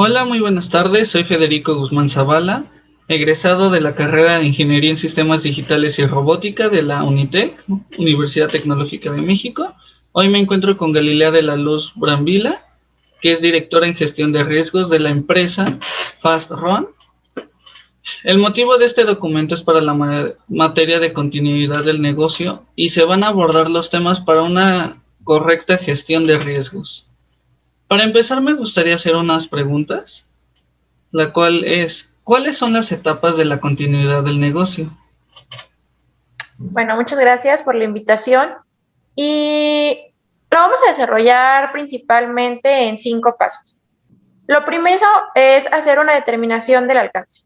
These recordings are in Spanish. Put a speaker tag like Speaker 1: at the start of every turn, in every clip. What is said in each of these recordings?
Speaker 1: Hola, muy buenas tardes. Soy Federico Guzmán Zavala, egresado de la carrera de Ingeniería en Sistemas Digitales y Robótica de la UNITEC, Universidad Tecnológica de México. Hoy me encuentro con Galilea de la Luz Brambila, que es directora en gestión de riesgos de la empresa FastRun. El motivo de este documento es para la materia de continuidad del negocio y se van a abordar los temas para una correcta gestión de riesgos. Para empezar, me gustaría hacer unas preguntas, la cual es, ¿cuáles son las etapas de la continuidad del negocio?
Speaker 2: Bueno, muchas gracias por la invitación y lo vamos a desarrollar principalmente en 5 pasos. Lo primero es hacer una determinación del alcance.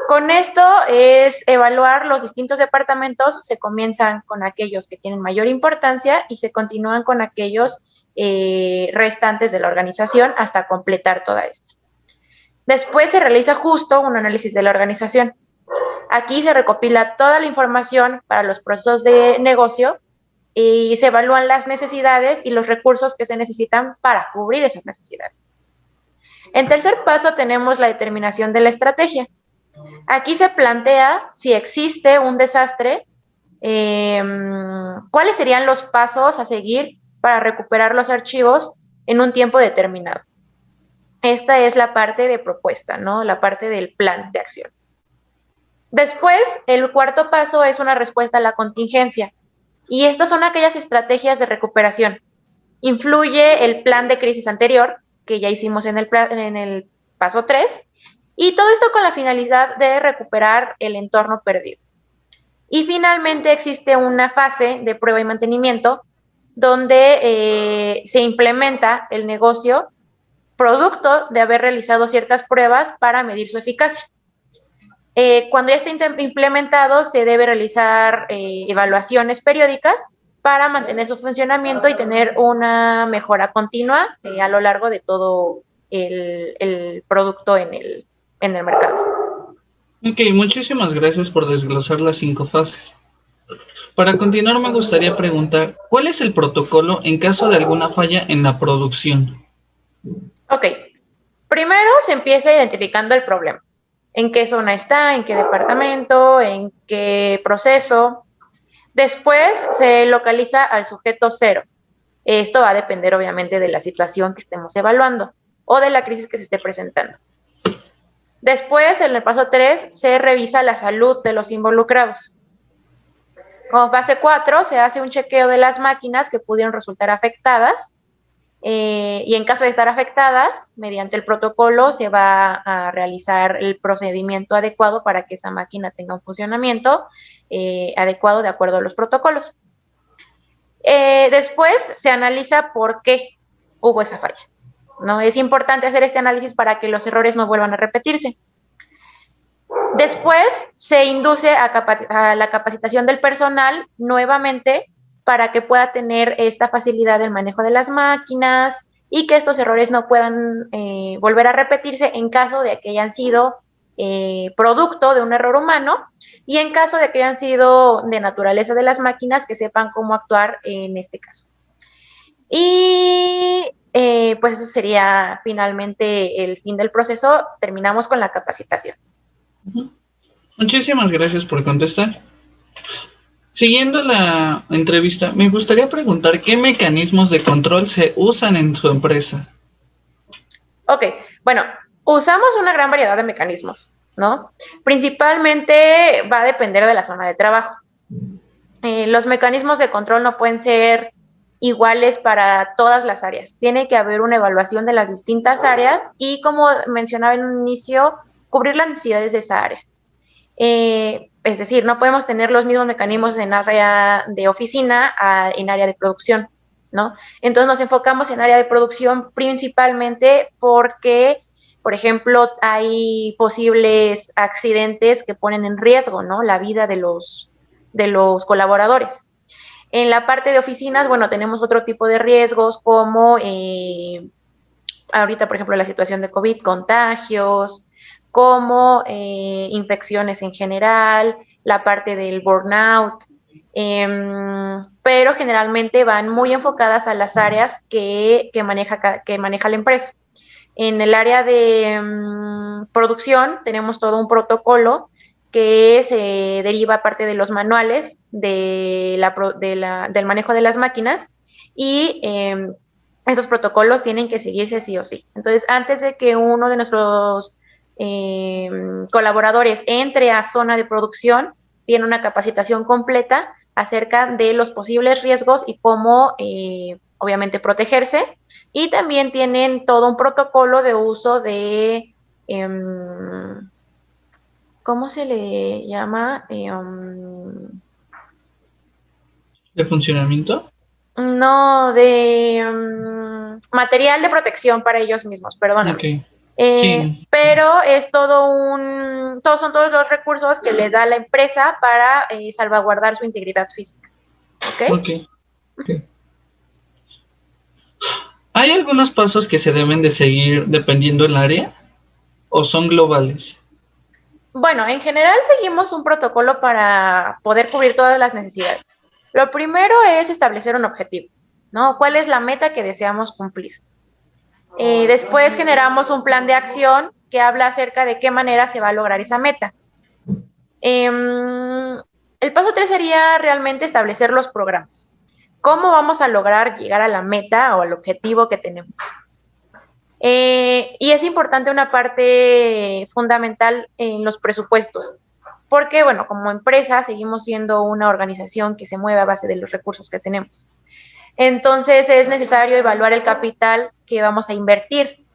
Speaker 2: Con esto es evaluar los distintos departamentos, se comienzan con aquellos que tienen mayor importancia y se continúan con aquellos restantes de la organización hasta completar toda esta. Después se realiza justo un análisis de la organización. Aquí se recopila toda la información para los procesos de negocio y se evalúan las necesidades y los recursos que se necesitan para cubrir esas necesidades. En tercer paso tenemos la determinación de la estrategia. Aquí se plantea si existe un desastre, cuáles serían los pasos a seguir para recuperar los archivos en un tiempo determinado. Esta es la parte de propuesta, ¿no? La parte del plan de acción. Después, el cuarto paso es una respuesta a la contingencia. Y estas son aquellas estrategias de recuperación. Influye el plan de crisis anterior, que ya hicimos en el paso 3, y todo esto con la finalidad de recuperar el entorno perdido. Y finalmente existe una fase de prueba y mantenimiento donde se implementa el negocio producto de haber realizado ciertas pruebas para medir su eficacia. Cuando ya está implementado, se debe realizar evaluaciones periódicas para mantener su funcionamiento y tener una mejora continua a lo largo de todo el producto en el mercado.
Speaker 1: Ok, muchísimas gracias por desglosar las 5 fases. Para continuar, me gustaría preguntar, ¿cuál es el protocolo en caso de alguna falla en la producción?
Speaker 2: Ok, primero se empieza identificando el problema. ¿En qué zona está? ¿En qué departamento? ¿En qué proceso? Después se localiza al sujeto cero. Esto va a depender obviamente de la situación que estemos evaluando o de la crisis que se esté presentando. Después, en el paso 3, se revisa la salud de los involucrados. Como fase 4, se hace un chequeo de las máquinas que pudieron resultar afectadas y en caso de estar afectadas, mediante el protocolo se va a realizar el procedimiento adecuado para que esa máquina tenga un funcionamiento adecuado de acuerdo a los protocolos. Después se analiza por qué hubo esa falla, ¿no? Es importante hacer este análisis para que los errores no vuelvan a repetirse. Después se induce a la capacitación del personal nuevamente para que pueda tener esta facilidad del manejo de las máquinas y que estos errores no puedan volver a repetirse en caso de que hayan sido producto de un error humano y en caso de que hayan sido de naturaleza de las máquinas, que sepan cómo actuar en este caso. Y pues eso sería finalmente el fin del proceso. Terminamos con la capacitación.
Speaker 1: Muchísimas gracias por contestar. Siguiendo la entrevista, me gustaría preguntar qué mecanismos de control se usan en su empresa.
Speaker 2: Ok, bueno, usamos una gran variedad de mecanismos, ¿no? Principalmente va a depender de la zona de trabajo. Los mecanismos de control no pueden ser iguales para todas las áreas. Tiene que haber una evaluación de las distintas áreas y, como mencionaba en un inicio, cubrir las necesidades de esa área. Es decir, no podemos tener los mismos mecanismos en área de oficina en área de producción, ¿no? Entonces nos enfocamos en área de producción principalmente porque, por ejemplo, hay posibles accidentes que ponen en riesgo, ¿no? La vida de los colaboradores. En la parte de oficinas, bueno, tenemos otro tipo de riesgos como ahorita, por ejemplo, la situación de COVID, contagios, como infecciones en general, la parte del burnout, pero generalmente van muy enfocadas a las áreas que maneja la empresa. En el área de producción tenemos todo un protocolo que se deriva parte de los manuales del manejo de las máquinas y estos protocolos tienen que seguirse sí o sí. Entonces, antes de que uno de nuestros colaboradores entre a zona de producción, tiene una capacitación completa acerca de los posibles riesgos y cómo, obviamente, protegerse. Y también tienen todo un protocolo de uso de, ¿cómo se le llama?
Speaker 1: ¿De funcionamiento?
Speaker 2: No, de material de protección para ellos mismos, perdóname.
Speaker 1: Ok. Sí.
Speaker 2: Pero es son todos los recursos que le da la empresa para salvaguardar su integridad física. ¿Ok?
Speaker 1: Ok. Ok. ¿Hay algunos pasos que se deben de seguir dependiendo del área o son globales?
Speaker 2: Bueno, en general seguimos un protocolo para poder cubrir todas las necesidades. Lo primero es establecer un objetivo, ¿no? ¿Cuál es la meta que deseamos cumplir? Después generamos un plan de acción que habla acerca de qué manera se va a lograr esa meta. El paso 3 sería realmente establecer los programas. ¿Cómo vamos a lograr llegar a la meta o al objetivo que tenemos? Y es importante una parte fundamental en los presupuestos, porque, bueno, como empresa seguimos siendo una organización que se mueve a base de los recursos que tenemos. Entonces es necesario evaluar el capital que vamos a invertir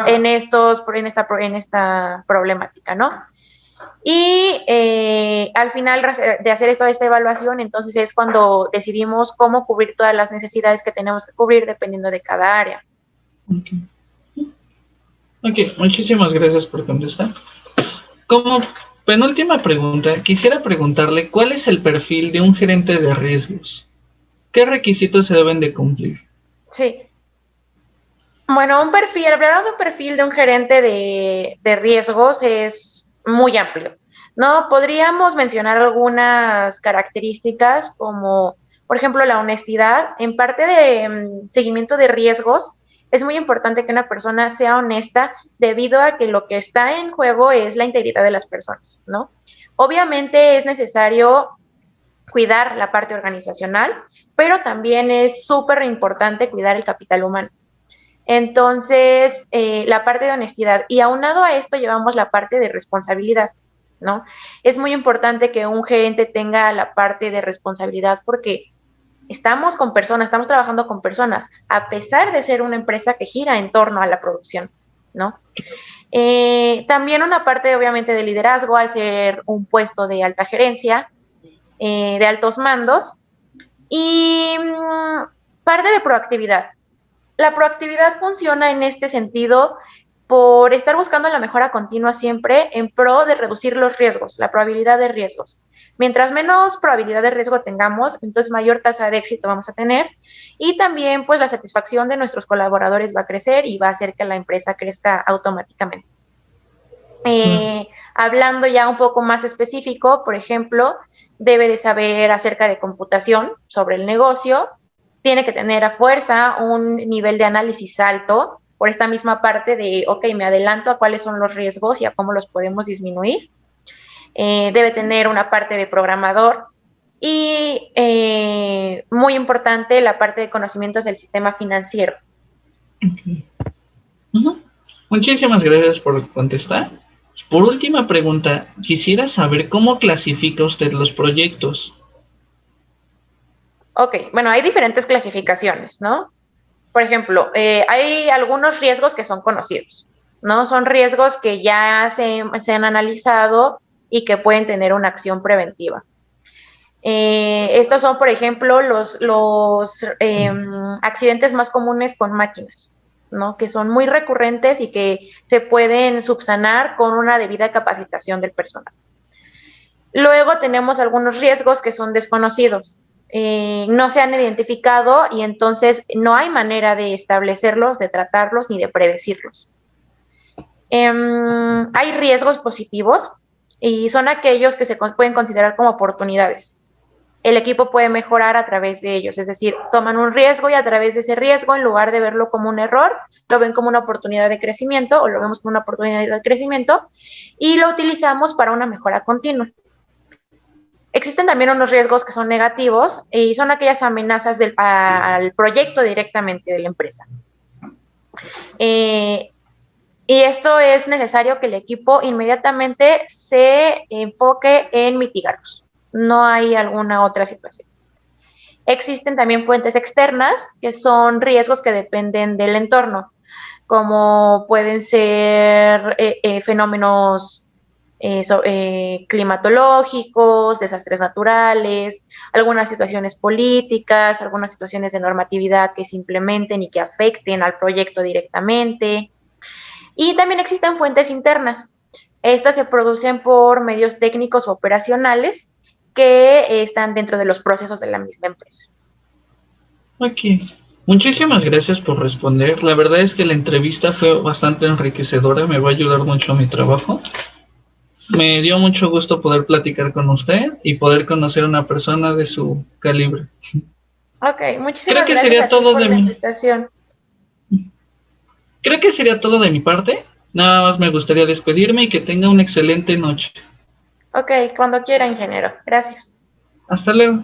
Speaker 2: en esta problemática, ¿no? Y al final de hacer toda esta evaluación, entonces es cuando decidimos cómo cubrir todas las necesidades que tenemos que cubrir dependiendo de cada área.
Speaker 1: Ok, muchísimas gracias por contestar. Como penúltima pregunta, quisiera preguntarle cuál es el perfil de un gerente de riesgos. ¿Qué requisitos se deben de cumplir?
Speaker 2: Sí. Bueno, hablar de un perfil de un gerente de riesgos es muy amplio, ¿no? Podríamos mencionar algunas características como, por ejemplo, la honestidad. En parte de seguimiento de riesgos, es muy importante que una persona sea honesta debido a que lo que está en juego es la integridad de las personas, ¿no? Obviamente es necesario cuidar la parte organizacional, pero también es súper importante cuidar el capital humano. Entonces, la parte de honestidad. Y aunado a esto llevamos la parte de responsabilidad, ¿no? Es muy importante que un gerente tenga la parte de responsabilidad porque estamos con personas, estamos trabajando con personas, a pesar de ser una empresa que gira en torno a la producción, ¿no? También una parte, obviamente, de liderazgo, al ser un puesto de alta gerencia, de altos mandos, y parte de proactividad. La proactividad funciona en este sentido por estar buscando la mejora continua siempre en pro de reducir los riesgos, la probabilidad de riesgos. Mientras menos probabilidad de riesgo tengamos, entonces mayor tasa de éxito vamos a tener y también pues la satisfacción de nuestros colaboradores va a crecer y va a hacer que la empresa crezca automáticamente. Hablando ya un poco más específico, por ejemplo, debe de saber acerca de computación sobre el negocio, tiene que tener a fuerza un nivel de análisis alto por esta misma parte de, ok, me adelanto a cuáles son los riesgos y a cómo los podemos disminuir. Debe tener una parte de programador y muy importante la parte de conocimientos del sistema financiero.
Speaker 1: Okay. Muchísimas gracias por contestar. Por última pregunta, quisiera saber cómo clasifica usted los proyectos.
Speaker 2: Ok, bueno, hay diferentes clasificaciones, ¿no? Por ejemplo, hay algunos riesgos que son conocidos, ¿no? Son riesgos que ya se han analizado y que pueden tener una acción preventiva. Estos son, por ejemplo, los accidentes más comunes con máquinas, ¿no? Que son muy recurrentes y que se pueden subsanar con una debida capacitación del personal. Luego tenemos algunos riesgos que son desconocidos, no se han identificado y entonces no hay manera de establecerlos, de tratarlos ni de predecirlos. Hay riesgos positivos y son aquellos que se pueden considerar como oportunidades. el equipo puede mejorar a través de ellos. Es decir, toman un riesgo y a través de ese riesgo, en lugar de verlo como un error, lo ven como una oportunidad de crecimiento o lo vemos como una oportunidad de crecimiento y lo utilizamos para una mejora continua. Existen también unos riesgos que son negativos y son aquellas amenazas al proyecto directamente de la empresa. Y esto es necesario que el equipo inmediatamente se enfoque en mitigarlos. No hay alguna otra situación. Existen también fuentes externas, que son riesgos que dependen del entorno, como pueden ser fenómenos climatológicos, desastres naturales, algunas situaciones políticas, algunas situaciones de normatividad que se implementen y que afecten al proyecto directamente. Y también existen fuentes internas. Estas se producen por medios técnicos o operacionales que están dentro de los procesos de la misma empresa.
Speaker 1: Ok. Muchísimas gracias por responder. La verdad es que la entrevista fue bastante enriquecedora, me va a ayudar mucho a mi trabajo. Me dio mucho gusto poder platicar con usted y poder conocer a una persona de su calibre.
Speaker 2: Ok,
Speaker 1: Creo
Speaker 2: muchísimas
Speaker 1: que
Speaker 2: gracias
Speaker 1: sería
Speaker 2: a ti
Speaker 1: todo
Speaker 2: por
Speaker 1: de
Speaker 2: la
Speaker 1: mí.
Speaker 2: invitación.
Speaker 1: Creo que sería todo de mi parte. Nada más me gustaría despedirme y que tenga una excelente noche.
Speaker 2: Ok, cuando quiera, ingeniero. Gracias.
Speaker 1: Hasta luego.